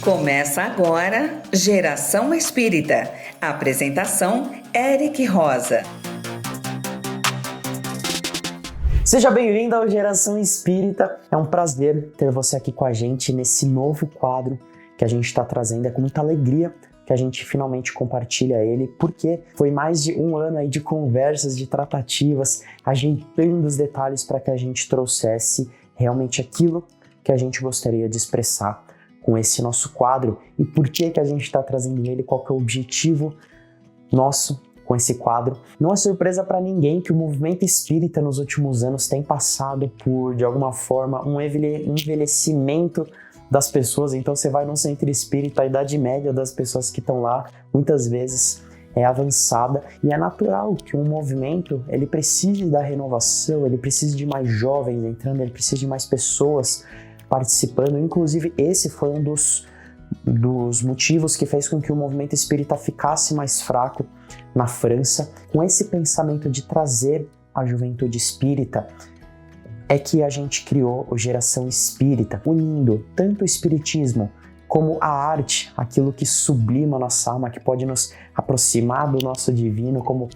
Começa agora Geração Espírita. Apresentação Eric Rosa. Seja bem-vindo ao Geração Espírita. É um prazer ter você aqui com a gente nesse novo quadro que a gente está trazendo. É com muita alegria que a gente finalmente compartilha ele, porque foi mais de um ano aí de conversas, de tratativas, ajeitando os detalhes para que a gente trouxesse realmente aquilo que a gente gostaria de expressar com esse nosso quadro. E por que a gente está trazendo ele, qual que é o objetivo nosso com esse quadro. Não é surpresa para ninguém que o movimento espírita nos últimos anos tem passado por, de alguma forma, um envelhecimento das pessoas. Então você vai num centro espírita, a idade média das pessoas que estão lá, muitas vezes é avançada, e é natural que um movimento ele precise da renovação, ele precise de mais jovens entrando, ele precisa de mais pessoas participando. Inclusive esse foi um dos motivos que fez com que o movimento espírita ficasse mais fraco na França. Com esse pensamento de trazer a juventude espírita, é que a gente criou o Geração Espírita, unindo tanto o espiritismo como a arte, aquilo que sublima a nossa alma, que pode nos aproximar do nosso divino, como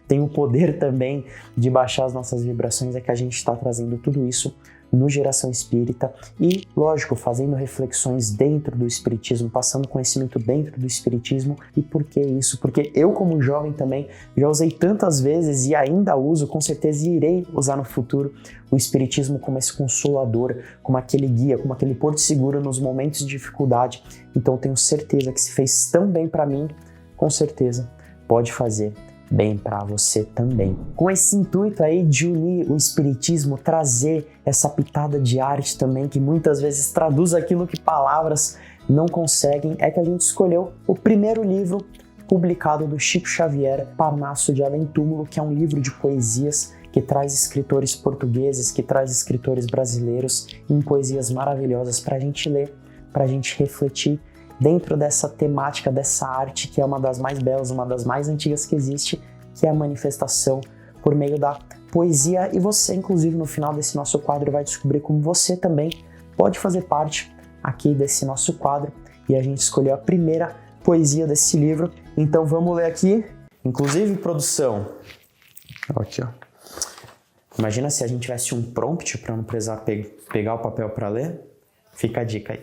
tem o poder também de baixar as nossas vibrações. É que a gente está trazendo tudo isso no Geração Espírita e, lógico, fazendo reflexões dentro do Espiritismo, passando conhecimento dentro do Espiritismo. E por que isso? Porque eu, como jovem também, já usei tantas vezes e ainda uso, com certeza irei usar no futuro, o Espiritismo como esse consolador, como aquele guia, como aquele porto seguro nos momentos de dificuldade. Então tenho certeza que se fez tão bem para mim, com certeza pode fazer bem para você também. Com esse intuito aí de unir o espiritismo, trazer essa pitada de arte também, que muitas vezes traduz aquilo que palavras não conseguem, é que a gente escolheu o primeiro livro publicado do Chico Xavier, Parnaso de Além Túmulo, que é um livro de poesias que traz escritores portugueses, que traz escritores brasileiros em poesias maravilhosas para a gente ler, para a gente refletir dentro dessa temática, dessa arte que é uma das mais belas, uma das mais antigas que existe, que é a manifestação por meio da poesia. E você, inclusive, no final desse nosso quadro, vai descobrir como você também pode fazer parte aqui desse nosso quadro. E a gente escolheu a primeira poesia desse livro, então vamos ler aqui. Inclusive, produção, aqui ó, imagina se a gente tivesse um prompt para não precisar pegar o papel para ler. Fica a dica aí.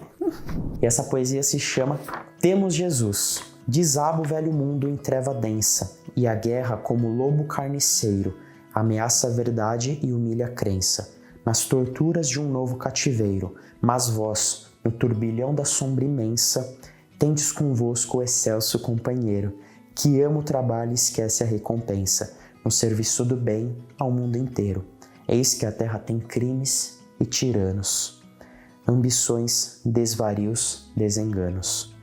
E essa poesia se chama Temos Jesus. Desaba o velho mundo em treva densa, e a guerra, como lobo carniceiro, ameaça a verdade e humilha a crença, nas torturas de um novo cativeiro. Mas vós, no turbilhão da sombra imensa, tendes convosco o excelso companheiro, que ama o trabalho e esquece a recompensa, no serviço do bem ao mundo inteiro. Eis que a terra tem crimes e tiranos, ambições, desvarios, desenganos,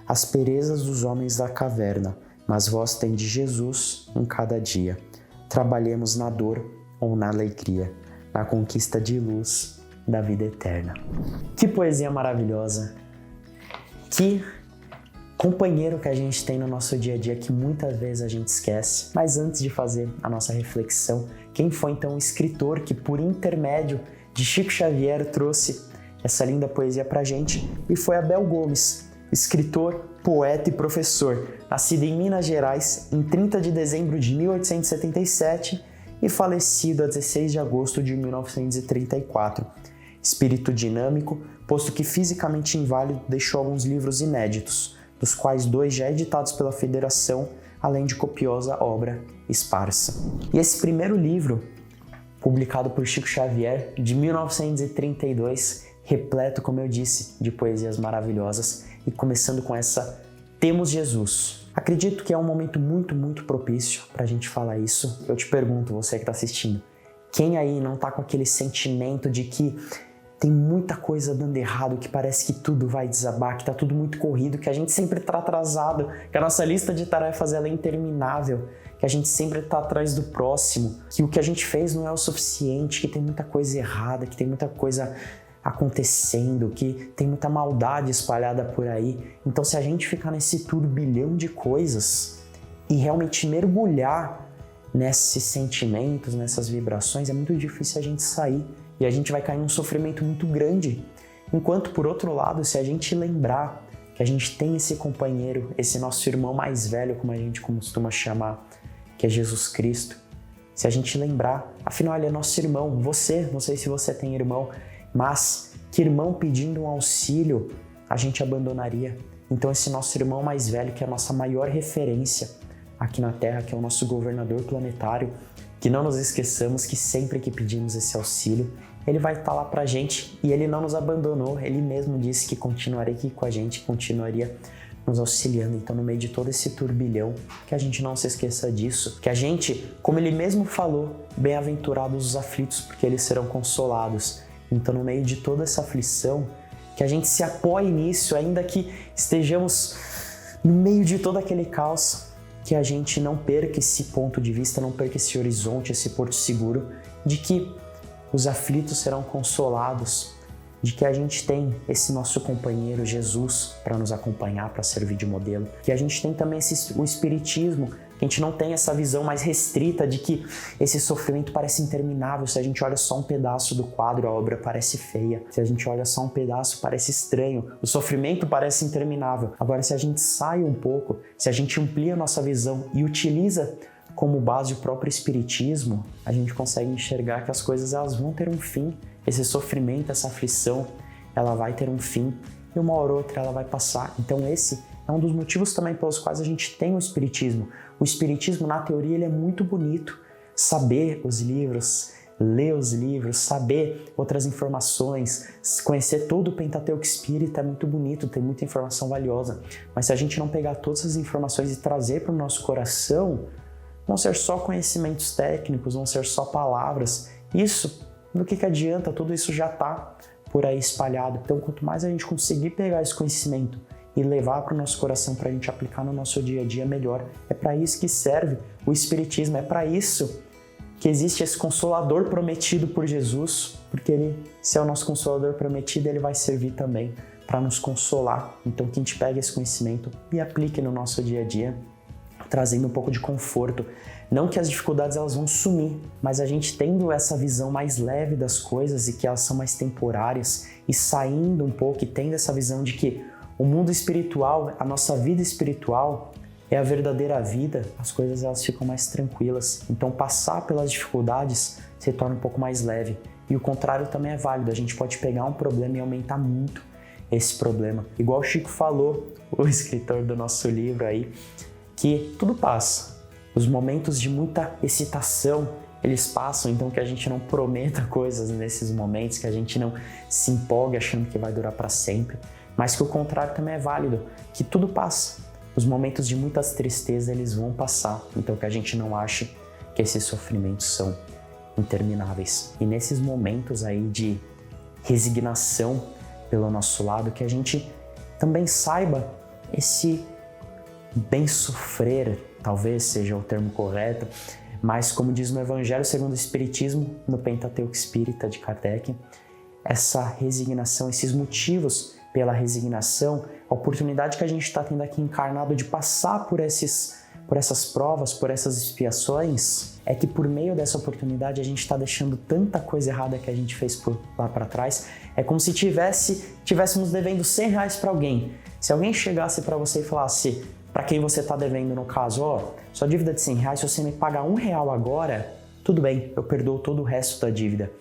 asperezas dos homens da caverna, mas vós tendes Jesus em cada dia. Trabalhemos na dor ou na alegria, na conquista de luz da vida eterna. Que poesia maravilhosa! Que companheiro que a gente tem no nosso dia a dia, que muitas vezes a gente esquece. Mas antes de fazer a nossa reflexão, quem foi então o escritor que, por intermédio de Chico Xavier, trouxe essa linda poesia pra gente? E foi Abel Gomes, escritor, poeta e professor, nascido em Minas Gerais em 30 de dezembro de 1877 e falecido a 16 de agosto de 1934. Espírito dinâmico, posto que fisicamente inválido, deixou alguns livros inéditos, dos quais 2 já editados pela Federação, além de copiosa obra esparsa. E esse primeiro livro, publicado por Chico Xavier, de 1932, repleto, como eu disse, de poesias maravilhosas, e começando com essa Temos Jesus. Acredito que é um momento muito, muito propício para a gente falar isso. Eu te pergunto, você que está assistindo, quem aí não está com aquele sentimento de que tem muita coisa dando errado, que parece que tudo vai desabar, que tá tudo muito corrido, que a gente sempre tá atrasado, que a nossa lista de tarefas ela é interminável, que a gente sempre tá atrás do próximo, que o que a gente fez não é o suficiente, que tem muita coisa errada, que tem muita coisa acontecendo, que tem muita maldade espalhada por aí. Então, se a gente ficar nesse turbilhão de coisas e realmente mergulhar nesses sentimentos, nessas vibrações, é muito difícil a gente sair e a gente vai cair num sofrimento muito grande. Enquanto, por outro lado, se a gente lembrar que a gente tem esse companheiro, esse nosso irmão mais velho, como a gente costuma chamar, que é Jesus Cristo. Se a gente lembrar, afinal ele é nosso irmão, você, não sei se você tem irmão, mas que irmão pedindo um auxílio a gente abandonaria? Então esse nosso irmão mais velho, que é a nossa maior referência aqui na Terra, que é o nosso governador planetário, que não nos esqueçamos que sempre que pedimos esse auxílio, ele vai estar lá pra gente e ele não nos abandonou, ele mesmo disse que continuaria aqui com a gente, continuaria nos auxiliando. Então, no meio de todo esse turbilhão, que a gente não se esqueça disso, que a gente, como ele mesmo falou, bem-aventurados os aflitos, porque eles serão consolados. Então, no meio de toda essa aflição, que a gente se apoie nisso, ainda que estejamos no meio de todo aquele caos, que a gente não perca esse ponto de vista, não perca esse horizonte, esse porto seguro, de que os aflitos serão consolados, de que a gente tem esse nosso companheiro Jesus para nos acompanhar, para servir de modelo, que a gente tem também o Espiritismo, que a gente não tem essa visão mais restrita de que esse sofrimento parece interminável. Se a gente olha só um pedaço do quadro, a obra parece feia. Se a gente olha só um pedaço, parece estranho. O sofrimento parece interminável. Agora, se a gente sai um pouco, se a gente amplia a nossa visão e utiliza como base o próprio Espiritismo, a gente consegue enxergar que as coisas elas vão ter um fim. Esse sofrimento, essa aflição, ela vai ter um fim e uma hora ou outra ela vai passar. Então esse é um dos motivos também pelos quais a gente tem o Espiritismo. O Espiritismo, na teoria, ele é muito bonito. Saber os livros, ler os livros, saber outras informações, conhecer todo o Pentateuco Espírita é muito bonito, tem muita informação valiosa. Mas se a gente não pegar todas essas informações e trazer para o nosso coração, vão ser só conhecimentos técnicos, vão ser só palavras. Isso, do que adianta? Tudo isso já está por aí espalhado. Então, quanto mais a gente conseguir pegar esse conhecimento e levar para o nosso coração para a gente aplicar no nosso dia a dia, melhor. É para isso que serve o Espiritismo, é para isso que existe esse Consolador prometido por Jesus, porque ele, se é o nosso Consolador prometido, ele vai servir também para nos consolar. Então, que a gente pegue esse conhecimento e aplique no nosso dia a dia, trazendo um pouco de conforto. Não que as dificuldades elas vão sumir, mas a gente tendo essa visão mais leve das coisas e que elas são mais temporárias e saindo um pouco e tendo essa visão de que o mundo espiritual, a nossa vida espiritual é a verdadeira vida, as coisas elas ficam mais tranquilas. Então passar pelas dificuldades se torna um pouco mais leve. E o contrário também é válido, a gente pode pegar um problema e aumentar muito esse problema. Igual o Chico falou, o escritor do nosso livro aí, que tudo passa. Os momentos de muita excitação, eles passam, então que a gente não prometa coisas nesses momentos, que a gente não se empolgue achando que vai durar para sempre, mas que o contrário também é válido, que tudo passa. Os momentos de muitas tristezas, eles vão passar, então que a gente não ache que esses sofrimentos são intermináveis. E nesses momentos aí de resignação pelo nosso lado, que a gente também saiba esse bem sofrer, talvez seja o termo correto, mas como diz no Evangelho segundo o Espiritismo, no Pentateuco Espírita de Kardec, essa resignação, esses motivos pela resignação, a oportunidade que a gente está tendo aqui encarnado de passar por essas provas, por essas expiações, é que por meio dessa oportunidade a gente está deixando tanta coisa errada que a gente fez por lá para trás. É como se tivéssemos devendo R$100 para alguém. Se alguém chegasse para você e falasse, para quem você está devendo no caso, sua dívida de R$100, se você me pagar R$1 agora, tudo bem, eu perdoo todo o resto da dívida.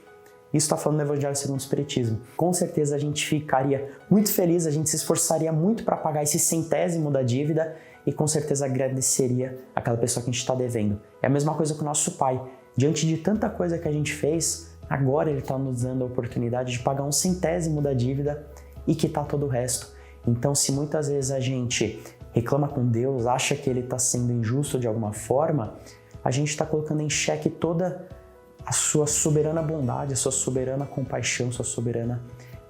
Isso está falando do Evangelho segundo o Espiritismo. Com certeza a gente ficaria muito feliz, a gente se esforçaria muito para pagar esse centésimo da dívida e com certeza agradeceria aquela pessoa que a gente está devendo. É a mesma coisa com o nosso Pai. Diante de tanta coisa que a gente fez, agora Ele está nos dando a oportunidade de pagar um centésimo da dívida e quitar todo o resto. Então, se muitas vezes a gente reclama com Deus, acha que Ele está sendo injusto de alguma forma, a gente está colocando em xeque toda a sua soberana bondade, a sua soberana compaixão, a sua soberana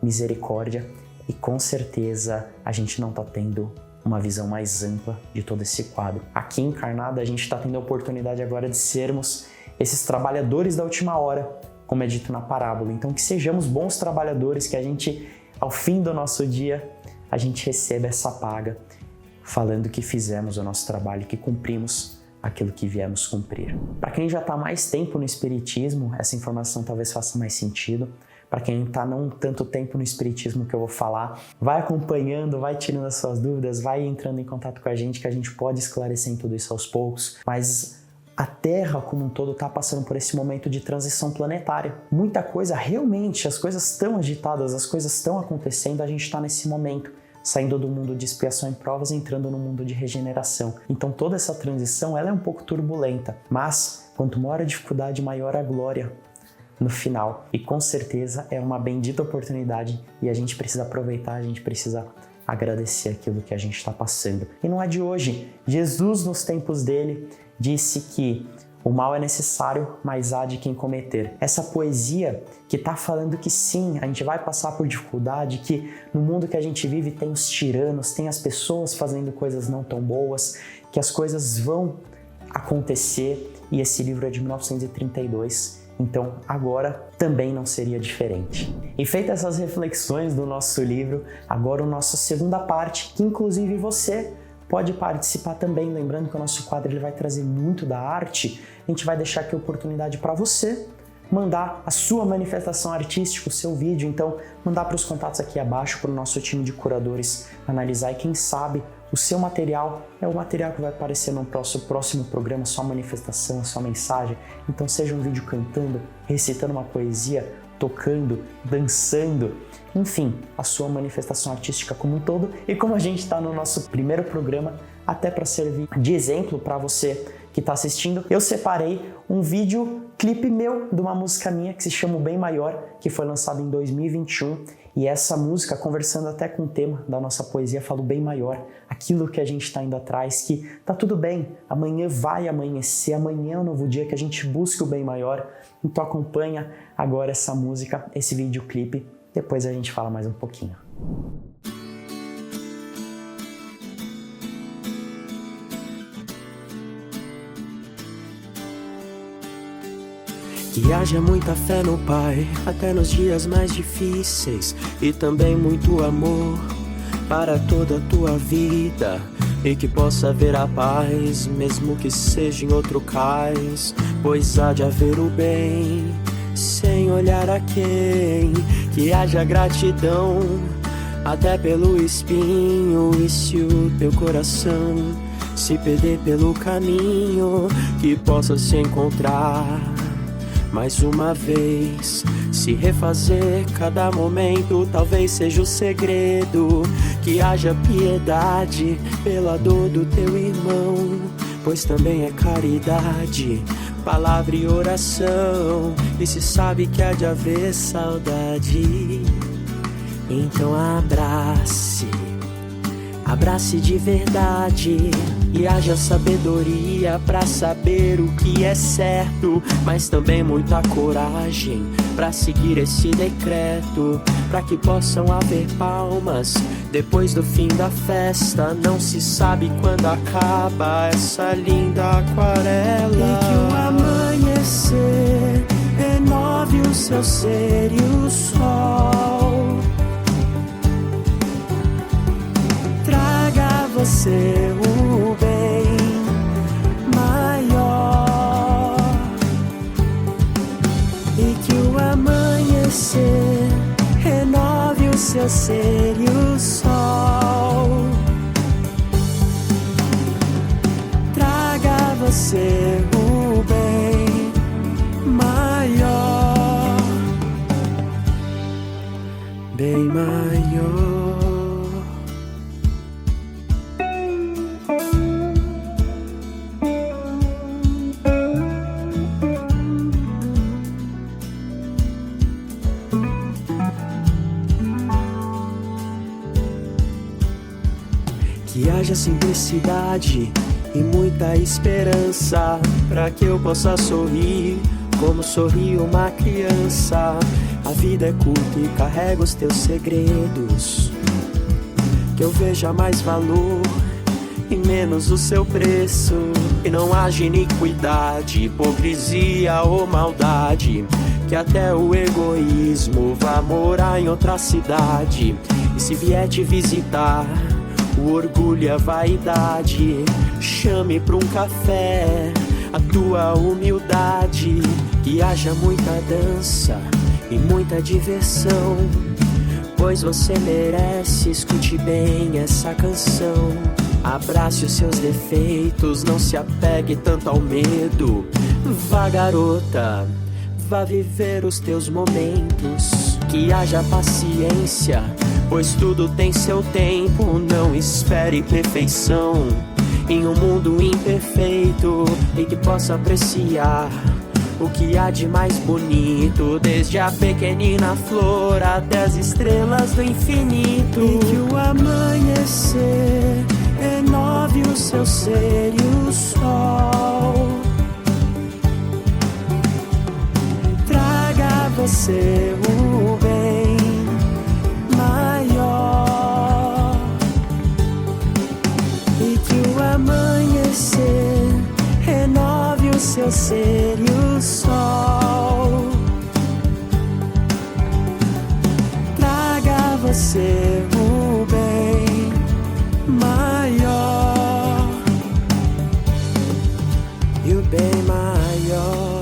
misericórdia, e com certeza a gente não está tendo uma visão mais ampla de todo esse quadro. Aqui encarnado a gente está tendo a oportunidade agora de sermos esses trabalhadores da última hora, como é dito na parábola. Então que sejamos bons trabalhadores, que a gente, ao fim do nosso dia, a gente receba essa paga, falando que fizemos o nosso trabalho, que cumprimos aquilo que viemos cumprir. Para quem já está mais tempo no Espiritismo, essa informação talvez faça mais sentido, para quem está não tanto tempo no espiritismo que eu vou falar. Vai acompanhando, vai tirando as suas dúvidas, vai entrando em contato com a gente, que a gente pode esclarecer em tudo isso aos poucos. Mas a Terra como um todo está passando por esse momento de transição planetária. Muita coisa, realmente, as coisas estão agitadas, as coisas estão acontecendo, a gente está nesse momento, saindo do mundo de expiação e provas, entrando no mundo de regeneração. Então toda essa transição ela é um pouco turbulenta, mas quanto maior a dificuldade, maior a glória no final. E com certeza é uma bendita oportunidade e a gente precisa aproveitar, a gente precisa agradecer aquilo que a gente está passando. E não é de hoje. Jesus, nos tempos dele, disse que o mal é necessário, mas há de quem cometer. Essa poesia que está falando que sim, a gente vai passar por dificuldade, que no mundo que a gente vive tem os tiranos, tem as pessoas fazendo coisas não tão boas, que as coisas vão acontecer, e esse livro é de 1932, então agora também não seria diferente. E feitas essas reflexões do nosso livro, agora a nossa segunda parte, que inclusive você pode participar também, lembrando que o nosso quadro ele vai trazer muito da arte, a gente vai deixar aqui a oportunidade para você mandar a sua manifestação artística, o seu vídeo, então mandar para os contatos aqui abaixo para o nosso time de curadores analisar e quem sabe o seu material é o material que vai aparecer no próximo programa, sua manifestação, sua mensagem, então seja um vídeo cantando, recitando uma poesia, tocando, dançando, enfim, a sua manifestação artística como um todo. E como a gente está no nosso primeiro programa, até para servir de exemplo para você que está assistindo, eu separei um clipe meu de uma música minha que se chama O Bem Maior, que foi lançado em 2021. E essa música, conversando até com o tema da nossa poesia, fala o bem maior, aquilo que a gente está indo atrás, que tá tudo bem, amanhã vai amanhecer, amanhã é um novo dia, que a gente busque o bem maior. Então acompanha agora essa música, esse videoclipe, depois a gente fala mais um pouquinho. Que haja muita fé no Pai, até nos dias mais difíceis, e também muito amor para toda a tua vida, e que possa haver a paz, mesmo que seja em outro cais, pois há de haver o bem, sem olhar a quem. Que haja gratidão, até pelo espinho, e se o teu coração se perder pelo caminho, que possa se encontrar mais uma vez, se refazer cada momento, talvez seja o segredo. Que haja piedade pela dor do teu irmão, pois também é caridade, palavra e oração, e se sabe que há de haver saudade. Então abrace de verdade, e haja sabedoria pra saber o que é certo, mas também muita coragem pra seguir esse decreto, pra que possam haver palmas depois do fim da festa. Não se sabe quando acaba essa linda aquarela. E que o amanhecer renove o seu ser e o sol traga a você o bem maior. E que o amanhecer renove o seu ser e o sol traga a você o bem maior, bem maior. Que haja simplicidade e muita esperança, pra que eu possa sorrir como sorri uma criança. A vida é curta e carrega os teus segredos, que eu veja mais valor e menos o seu preço. E não haja iniquidade, hipocrisia ou maldade, que até o egoísmo vá morar em outra cidade. E se vier te visitar o orgulho e a vaidade, chame pra um café a tua humildade. Que haja muita dança e muita diversão, pois você merece. Escute bem essa canção. Abrace os seus defeitos, não se apegue tanto ao medo. Vá, garota, vá viver os teus momentos. Que haja paciência, pois tudo tem seu tempo. Não espere perfeição em um mundo imperfeito, e que possa apreciar o que há de mais bonito, desde a pequenina flor até as estrelas do infinito. E que o amanhecer renove o seu ser e o sol traga a você o bem maior. E que o amanhecer renove o seu ser e o sol traga a você o bem maior. E o bem maior.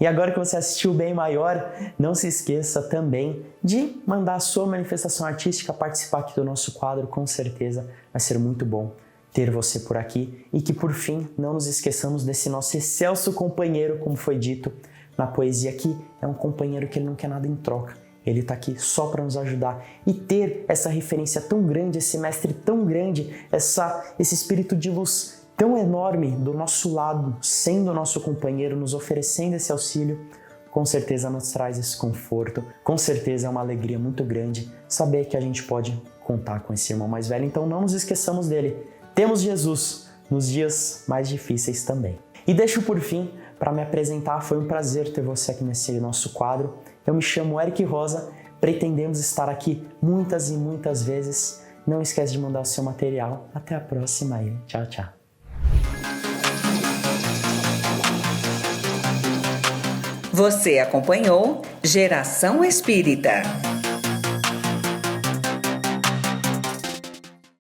E agora que você assistiu o Bem Maior, não se esqueça também de mandar a sua manifestação artística, participar aqui do nosso quadro. Com certeza vai ser muito bom ter você por aqui. E que, por fim, não nos esqueçamos desse nosso excelso companheiro, como foi dito na poesia aqui. É um companheiro que ele não quer nada em troca. Ele está aqui só para nos ajudar. E ter essa referência tão grande, esse mestre tão grande, esse espírito de luz tão enorme do nosso lado, sendo nosso companheiro, nos oferecendo esse auxílio, com certeza nos traz esse conforto, com certeza é uma alegria muito grande saber que a gente pode contar com esse irmão mais velho. Então não nos esqueçamos dele. Temos Jesus nos dias mais difíceis também. E deixo por fim, para me apresentar, foi um prazer ter você aqui nesse nosso quadro. Eu me chamo Eric Rosa, pretendemos estar aqui muitas e muitas vezes. Não esquece de mandar o seu material. Até a próxima aí. Tchau, tchau. Você acompanhou Geração Espírita.